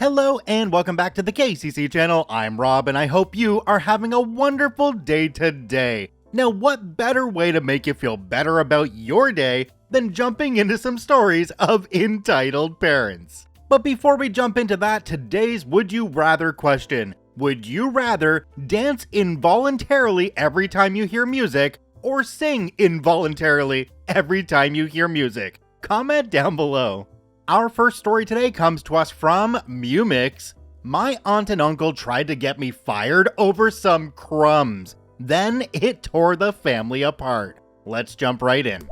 Hello and welcome back to the KCC channel. I'm Rob and I hope you are having a wonderful day today. Now, what better way to make you feel better about your day than jumping into some stories of entitled parents? But before we jump into that, today's Would You Rather question. Would you rather dance involuntarily every time you hear music or sing involuntarily every time you hear music? Comment down below. Our first story today comes to us from Mumix. My aunt and uncle tried to get me fired over some crumbs. Then it tore the family apart. Let's jump right in.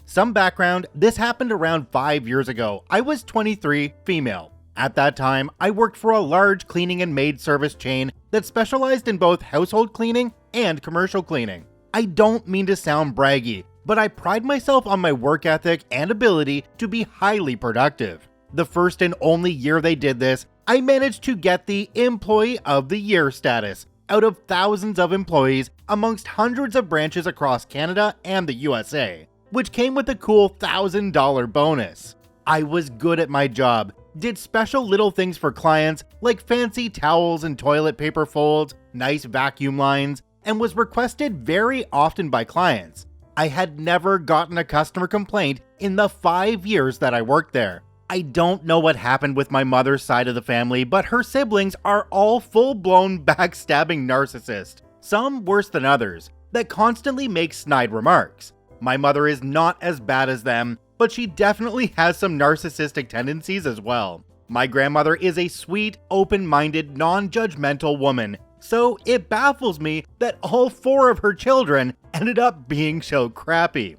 Some background, this happened around 5 years ago. I was 23, female. At that time, I worked for a large cleaning and maid service chain that specialized in both household cleaning and commercial cleaning. I don't mean to sound braggy, but I pride myself on my work ethic and ability to be highly productive. The first and only year they did this, I managed to get the Employee of the Year status out of thousands of employees amongst hundreds of branches across Canada and the USA, which came with a cool $1,000 bonus. I was good at my job, did special little things for clients like fancy towels and toilet paper folds, nice vacuum lines, and was requested very often by clients. I had never gotten a customer complaint in the 5 years that I worked there. I don't know what happened with my mother's side of the family, but her siblings are all full-blown backstabbing narcissists, some worse than others, that constantly make snide remarks. My mother is not as bad as them, but she definitely has some narcissistic tendencies as well. My grandmother is a sweet, open-minded, non-judgmental woman, so it baffles me that all 4 of her children ended up being so crappy.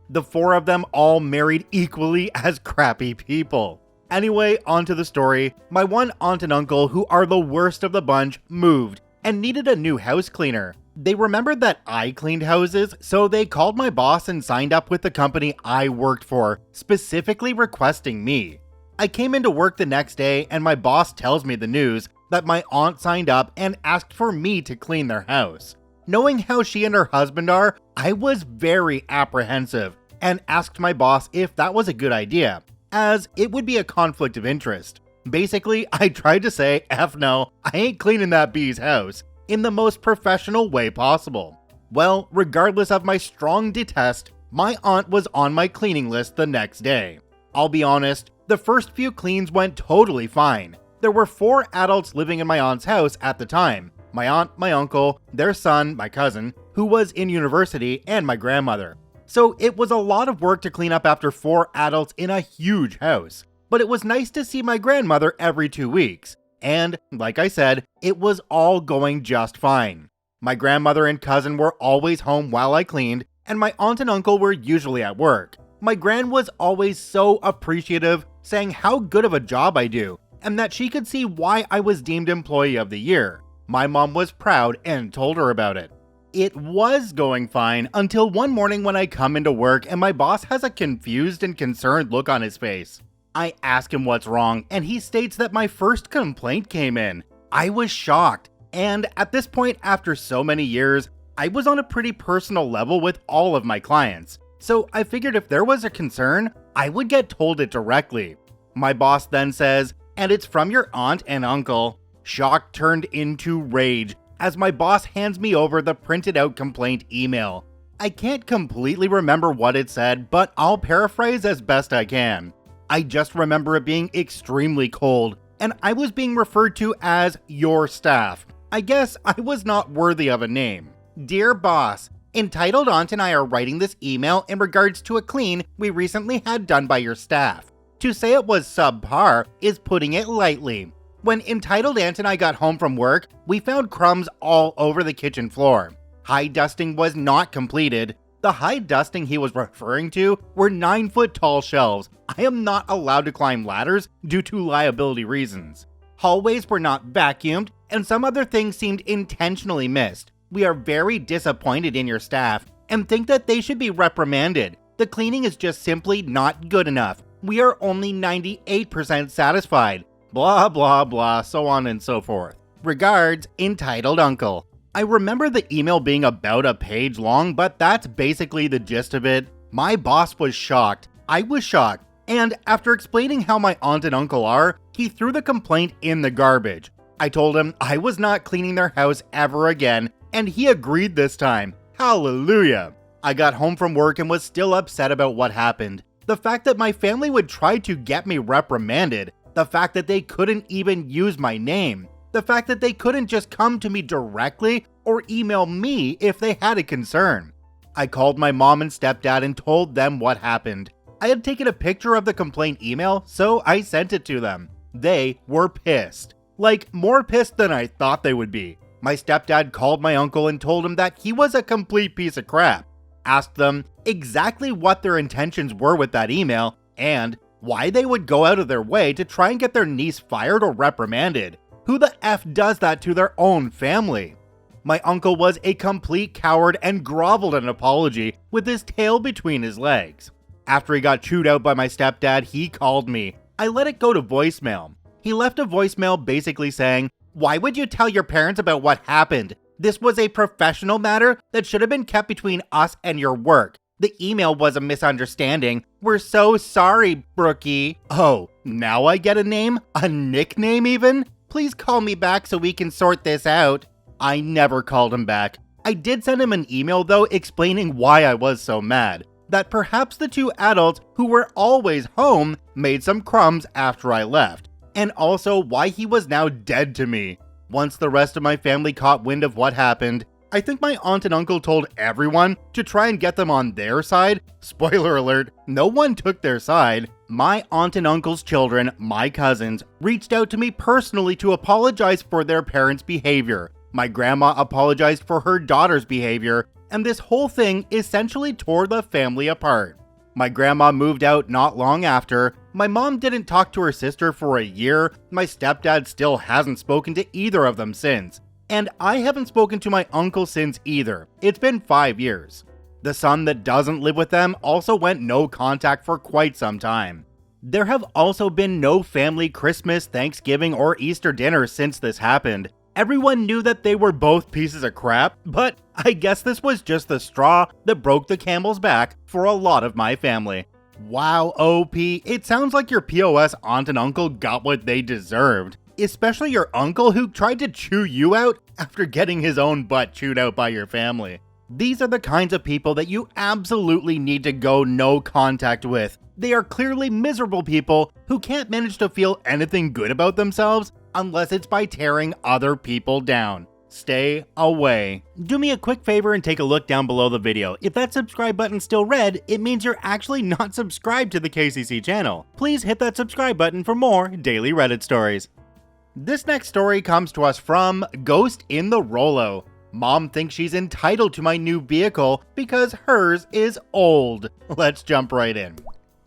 The 4 of them all married equally as crappy people. Anyway, on to the story. My one aunt and uncle, who are the worst of the bunch, moved and needed a new house cleaner. They remembered that I cleaned houses, so they called my boss and signed up with the company I worked for, specifically requesting me. I came into work the next day and my boss tells me the news that my aunt signed up and asked for me to clean their house. Knowing how she and her husband are, I was very apprehensive and asked my boss if that was a good idea, as it would be a conflict of interest. Basically, I tried to say, F no, I ain't cleaning that bee's house, in the most professional way possible. Well, regardless of my strong detest, my aunt was on my cleaning list the next day. I'll be honest, the first few cleans went totally fine. There were 4 adults living in my aunt's house at the time. My aunt, my uncle, their son, my cousin, who was in university, and my grandmother. So it was a lot of work to clean up after 4 adults in a huge house. But it was nice to see my grandmother every 2 weeks. And, like I said, it was all going just fine. My grandmother and cousin were always home while I cleaned, and my aunt and uncle were usually at work. My gran was always so appreciative, saying how good of a job I do, and that she could see why I was deemed Employee of the Year. My mom was proud and told her about it. It was going fine until one morning when I come into work and my boss has a confused and concerned look on his face. I ask him what's wrong, and he states that my first complaint came in. I was shocked, and at this point, after so many years, I was on a pretty personal level with all of my clients. So I figured if there was a concern, I would get told it directly. My boss then says, and it's from your aunt and uncle. Shock turned into rage as my boss hands me over the printed out complaint email. I can't completely remember what it said, but I'll paraphrase as best I can. I just remember it being extremely cold, and I was being referred to as your staff. I guess I was not worthy of a name. Dear boss, Entitled Aunt and I are writing this email in regards to a clean we recently had done by your staff. To say it was subpar is putting it lightly. When Entitled Aunt and I got home from work, we found crumbs all over the kitchen floor. High dusting was not completed. The high dusting he was referring to were 9-foot tall shelves. I am not allowed to climb ladders due to liability reasons. Hallways were not vacuumed, and some other things seemed intentionally missed. We are very disappointed in your staff and think that they should be reprimanded. The cleaning is just simply not good enough. We are only 98% satisfied. Blah blah blah, so on and so forth. Regards, Entitled Uncle. I remember the email being about a page long, but that's basically the gist of it. My boss was shocked. I was shocked. And after explaining how my aunt and uncle are, he threw the complaint in the garbage. I told him I was not cleaning their house ever again, and he agreed this time. Hallelujah! I got home from work and was still upset about what happened. The fact that my family would try to get me reprimanded, the fact that they couldn't even use my name, the fact that they couldn't just come to me directly or email me if they had a concern. I called my mom and stepdad and told them what happened. I had taken a picture of the complaint email, so I sent it to them. They were pissed. Like, more pissed than I thought they would be. My stepdad called my uncle and told him that he was a complete piece of crap. Asked them exactly what their intentions were with that email and why they would go out of their way to try and get their niece fired or reprimanded. Who the F does that to their own family? My uncle was a complete coward and groveled an apology with his tail between his legs. After he got chewed out by my stepdad, he called me. I let it go to voicemail. He left a voicemail basically saying, "Why would you tell your parents about what happened? This was a professional matter that should have been kept between us and your work. The email was a misunderstanding. We're so sorry, Brookie." Oh, now I get a name? A nickname even? Please call me back so we can sort this out. I never called him back. I did send him an email though explaining why I was so mad. That perhaps the two adults who were always home made some crumbs after I left. And also why he was now dead to me. Once the rest of my family caught wind of what happened, I think my aunt and uncle told everyone to try and get them on their side. Spoiler alert, no one took their side. My aunt and uncle's children, my cousins, reached out to me personally to apologize for their parents' behavior. My grandma apologized for her daughter's behavior, and this whole thing essentially tore the family apart. My grandma moved out not long after. My mom didn't talk to her sister for a year. My stepdad still hasn't spoken to either of them since. And I haven't spoken to my uncle since either. It's been 5 years. The son that doesn't live with them also went no contact for quite some time. There have also been no family Christmas, Thanksgiving, or Easter dinners since this happened. Everyone knew that they were both pieces of crap, but I guess this was just the straw that broke the camel's back for a lot of my family. Wow, OP, it sounds like your POS aunt and uncle got what they deserved. Especially your uncle who tried to chew you out after getting his own butt chewed out by your family. These are the kinds of people that you absolutely need to go no contact with. They are clearly miserable people who can't manage to feel anything good about themselves unless it's by tearing other people down. Stay away. Do me a quick favor and take a look down below the video. If that subscribe button's still red, it means you're actually not subscribed to the KCC channel. Please hit that subscribe button for more daily Reddit stories. This next story comes to us from Ghost in the Rolo. Mom thinks she's entitled to my new vehicle because hers is old. Let's jump right in.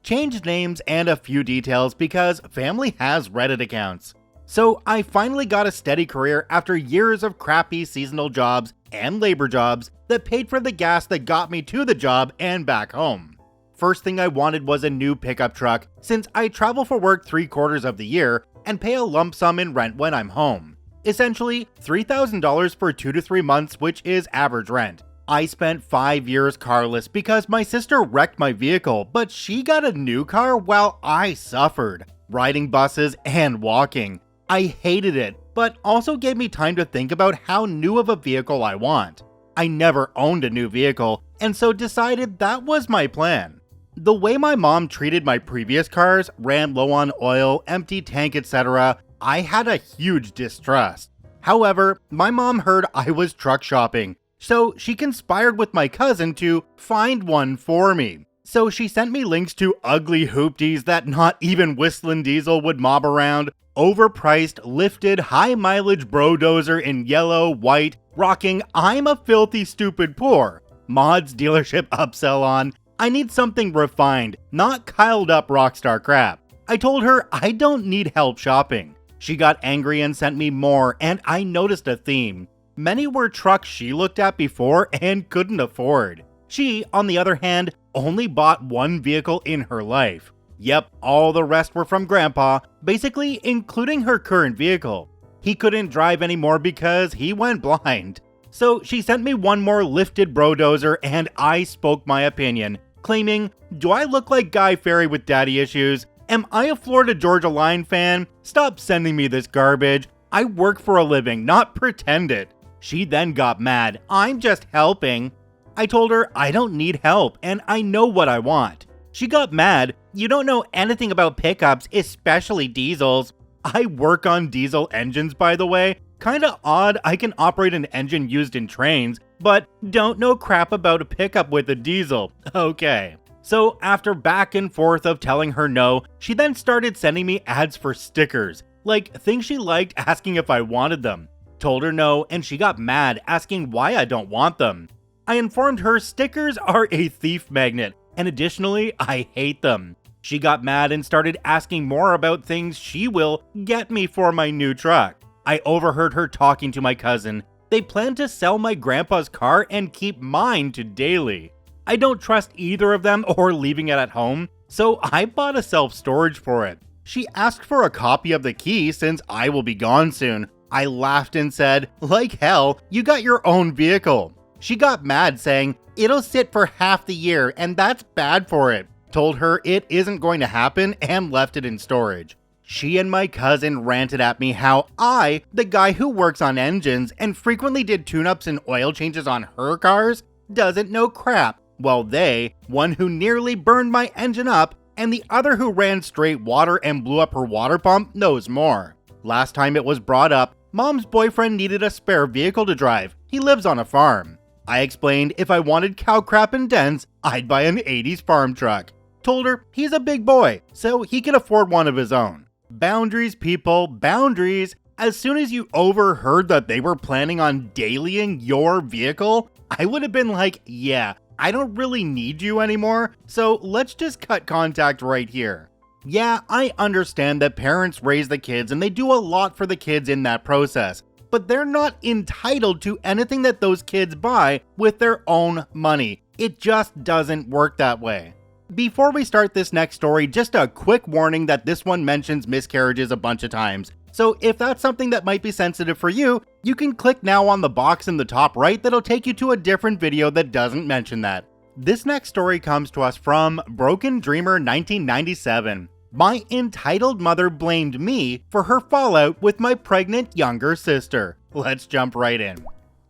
Changed names and a few details because family has Reddit accounts. So I finally got a steady career after years of crappy seasonal jobs and labor jobs that paid for the gas that got me to the job and back home. First thing I wanted was a new pickup truck since I travel for work 3/4 of the year and pay a lump sum in rent when I'm home. Essentially, $3,000 for 2 to 3 months, which is average rent. I spent 5 years carless because my sister wrecked my vehicle, but she got a new car while I suffered, riding buses and walking. I hated it, but also gave me time to think about how new of a vehicle I want. I never owned a new vehicle, and so decided that was my plan. The way my mom treated my previous cars, ran low on oil, empty tank, etc., I had a huge distrust. However, my mom heard I was truck shopping, so she conspired with my cousin to find one for me. So she sent me links to ugly hoopties that not even Whistling Diesel would mob around, overpriced, lifted, high-mileage bro-dozer in yellow, white, rocking "I'm a filthy stupid poor" mods dealership upsell on. I need something refined, not kyled up rockstar crap. I told her I don't need help shopping. She got angry and sent me more, and I noticed a theme. Many were trucks she looked at before and couldn't afford. She, on the other hand, only bought one vehicle in her life. Yep, all the rest were from Grandpa, basically including her current vehicle. He couldn't drive anymore because he went blind. So she sent me one more lifted bro-dozer and I spoke my opinion, claiming, "Do I look like Guy Fieri with daddy issues?" Am I a Florida Georgia Line fan? Stop sending me this garbage. I work for a living, not pretend it. She then got mad. I'm just helping. I told her I don't need help and I know what I want. She got mad. You don't know anything about pickups, especially diesels. I work on diesel engines, by the way. Kinda odd I can operate an engine used in trains, but don't know crap about a pickup with a diesel. Okay. So after back and forth of telling her no, she then started sending me ads for stickers, like things she liked, asking if I wanted them. Told her no, and she got mad, asking why I don't want them. I informed her stickers are a thief magnet, and additionally, I hate them. She got mad and started asking more about things she will get me for my new truck. I overheard her talking to my cousin. They plan to sell my grandpa's car and keep mine to daily. I don't trust either of them or leaving it at home, so I bought a self-storage for it. She asked for a copy of the key since I will be gone soon. I laughed and said, like hell, you got your own vehicle. She got mad saying, it'll sit for half the year and that's bad for it. Told her it isn't going to happen and left it in storage. She and my cousin ranted at me how I, the guy who works on engines and frequently did tune-ups and oil changes on her cars, doesn't know crap, while they, one who nearly burned my engine up and the other who ran straight water and blew up her water pump, knows more. Last time it was brought up, Mom's boyfriend needed a spare vehicle to drive. He lives on a farm. I explained if I wanted cow crap and dents, I'd buy an 80s farm truck. Told her he's a big boy, so he can afford one of his own. Boundaries, people, boundaries. As soon as you overheard that they were planning on dailying your vehicle, I would have been like, yeah, I don't really need you anymore, so let's just cut contact right here. Yeah, I understand that parents raise the kids and they do a lot for the kids in that process, but they're not entitled to anything that those kids buy with their own money. It just doesn't work that way. Before we start this next story, just a quick warning that this one mentions miscarriages a bunch of times. So if that's something that might be sensitive for you, you can click now on the box in the top right that'll take you to a different video that doesn't mention that. This next story comes to us from Broken Dreamer 1997. My entitled mother blamed me for her fallout with my pregnant younger sister. Let's jump right in.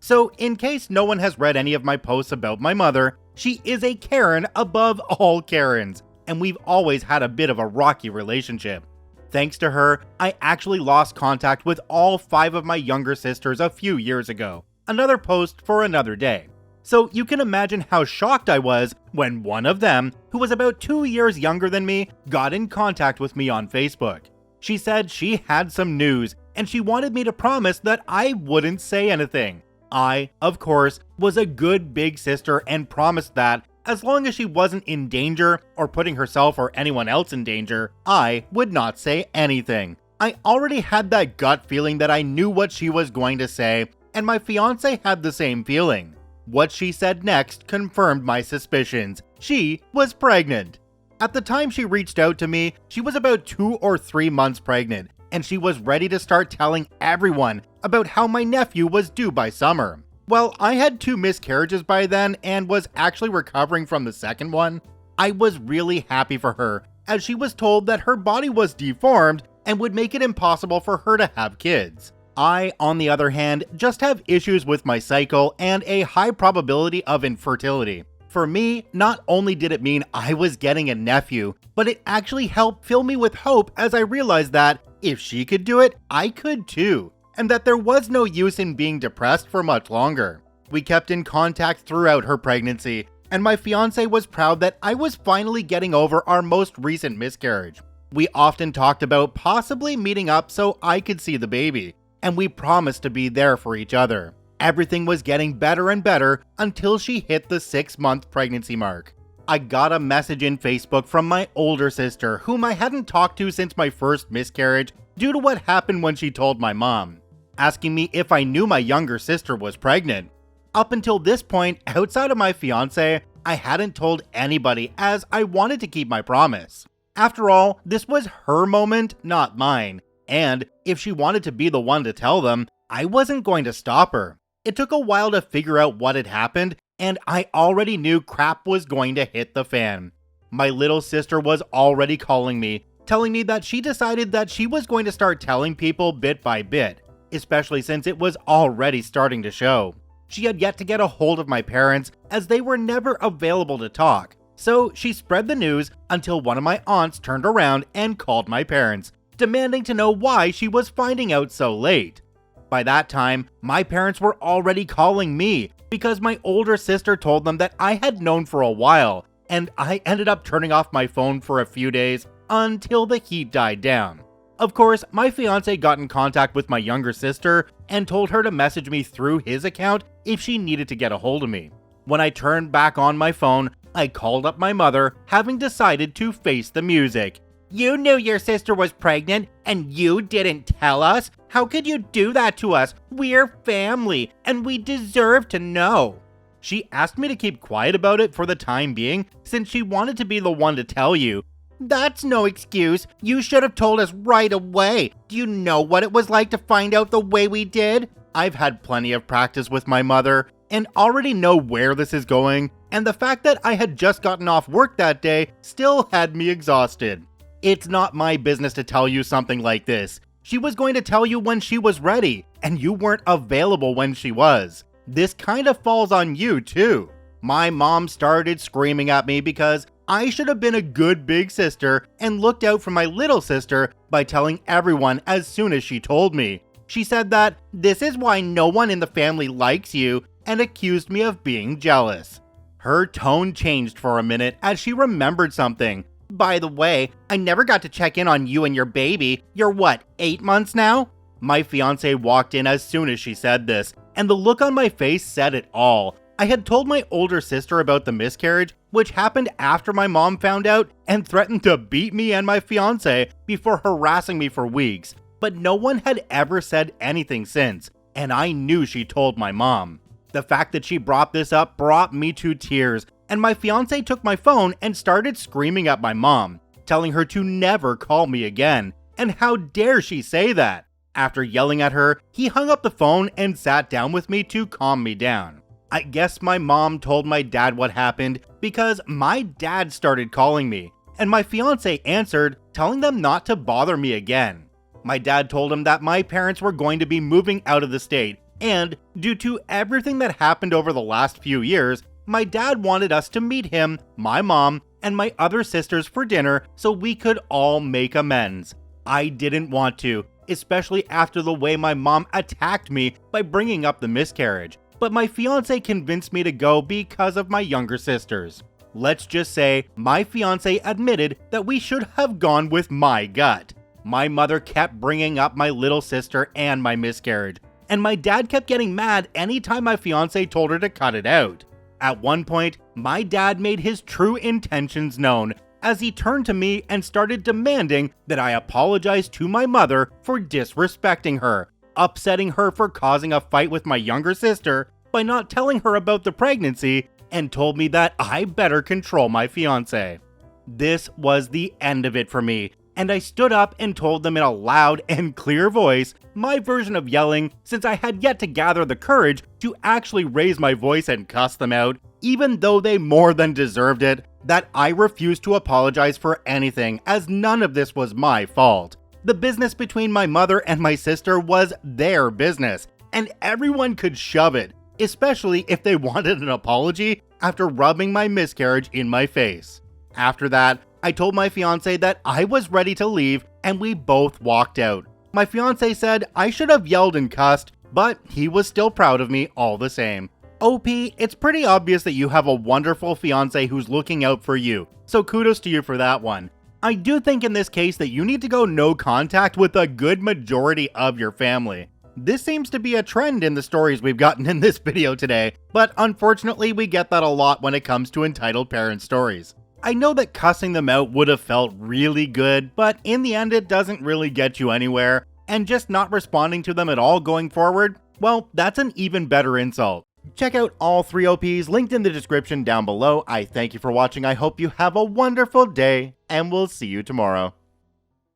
So in case no one has read any of my posts about my mother, she is a Karen above all Karens, and we've always had a bit of a rocky relationship. Thanks to her, I actually lost contact with all 5 of my younger sisters a few years ago. Another post for another day. So you can imagine how shocked I was when one of them, who was about 2 years younger than me, got in contact with me on Facebook. She said she had some news, and she wanted me to promise that I wouldn't say anything. I, of course, was a good big sister and promised that, as long as she wasn't in danger or putting herself or anyone else in danger, I would not say anything. I already had that gut feeling that I knew what she was going to say, and my fiance had the same feeling. What she said next confirmed my suspicions. She was pregnant. At the time she reached out to me, she was about 2 or 3 months pregnant, and she was ready to start telling everyone about how my nephew was due by summer. Well, I had 2 miscarriages by then and was actually recovering from the second one. I was really happy for her, as she was told that her body was deformed and would make it impossible for her to have kids. I, on the other hand, just have issues with my cycle and a high probability of infertility. For me, not only did it mean I was getting a nephew, but it actually helped fill me with hope as I realized that if she could do it, I could too, and that there was no use in being depressed for much longer. We kept in contact throughout her pregnancy, and my fiance was proud that I was finally getting over our most recent miscarriage. We often talked about possibly meeting up so I could see the baby, and we promised to be there for each other. Everything was getting better and better until she hit the 6-month pregnancy mark. I got a message in Facebook from my older sister, whom I hadn't talked to since my first miscarriage due to what happened when she told my mom, asking me if I knew my younger sister was pregnant. Up until this point, outside of my fiance, I hadn't told anybody as I wanted to keep my promise. After all, this was her moment, not mine, and if she wanted to be the one to tell them, I wasn't going to stop her. It took a while to figure out what had happened, and I already knew crap was going to hit the fan. My little sister was already calling me, telling me that she decided that she was going to start telling people bit by bit, especially since it was already starting to show. She had yet to get a hold of my parents as they were never available to talk, so she spread the news until one of my aunts turned around and called my parents, demanding to know why she was finding out so late. By that time, my parents were already calling me because my older sister told them that I had known for a while, and I ended up turning off my phone for a few days until the heat died down. Of course, my fiance got in contact with my younger sister and told her to message me through his account if she needed to get a hold of me. When I turned back on my phone, I called up my mother, having decided to face the music. "You knew your sister was pregnant and you didn't tell us? How could you do that to us? We're family and we deserve to know." She asked me to keep quiet about it for the time being since she wanted to be the one to tell you. "That's no excuse. You should have told us right away. Do you know what it was like to find out the way we did?" I've had plenty of practice with my mother and already know where this is going, and the fact that I had just gotten off work that day still had me exhausted. "It's not my business to tell you something like this. She was going to tell you when she was ready, and you weren't available when she was. This kind of falls on you too." My mom started screaming at me because I should have been a good big sister and looked out for my little sister by telling everyone as soon as she told me. She said that this is why no one in the family likes you and accused me of being jealous. Her tone changed for a minute as she remembered something. "By the way, I never got to check in on you and your baby. You're what, 8 months now?" My fiance walked in as soon as she said this, and the look on my face said it all. I had told my older sister about the miscarriage, which happened after my mom found out and threatened to beat me and my fiance before harassing me for weeks, but no one had ever said anything since, and I knew she told my mom. The fact that she brought this up brought me to tears, and my fiance took my phone and started screaming at my mom, telling her to never call me again, and how dare she say that. After yelling at her, he hung up the phone and sat down with me to calm me down. I guess my mom told my dad what happened because my dad started calling me, and my fiance answered, telling them not to bother me again. My dad told him that my parents were going to be moving out of the state, and due to everything that happened over the last few years, my dad wanted us to meet him, my mom, and my other sisters for dinner so we could all make amends. I didn't want to, especially after the way my mom attacked me by bringing up the miscarriage, but my fiance convinced me to go because of my younger sisters. Let's just say my fiance admitted that we should have gone with my gut. My mother kept bringing up my little sister and my miscarriage, and my dad kept getting mad anytime my fiance told her to cut it out. At one point, my dad made his true intentions known as he turned to me and started demanding that I apologize to my mother for disrespecting her, upsetting her for causing a fight with my younger sister by not telling her about the pregnancy, and told me that I better control my fiance. This was the end of it for me, and I stood up and told them in a loud and clear voice, my version of yelling, since I had yet to gather the courage to actually raise my voice and cuss them out, even though they more than deserved it, that I refused to apologize for anything as none of this was my fault. The business between my mother and my sister was their business, and everyone could shove it, especially if they wanted an apology after rubbing my miscarriage in my face. After that, I told my fiance that I was ready to leave, and we both walked out. My fiance said I should have yelled and cussed, but he was still proud of me all the same. OP, it's pretty obvious that you have a wonderful fiance who's looking out for you, so kudos to you for that one. I do think in this case that you need to go no contact with a good majority of your family. This seems to be a trend in the stories we've gotten in this video today, but unfortunately we get that a lot when it comes to entitled parent stories. I know that cussing them out would have felt really good, but in the end it doesn't really get you anywhere, and just not responding to them at all going forward, well, that's an even better insult. Check out all 3 OPs linked in the description down below. I thank you for watching, I hope you have a wonderful day, and we'll see you tomorrow.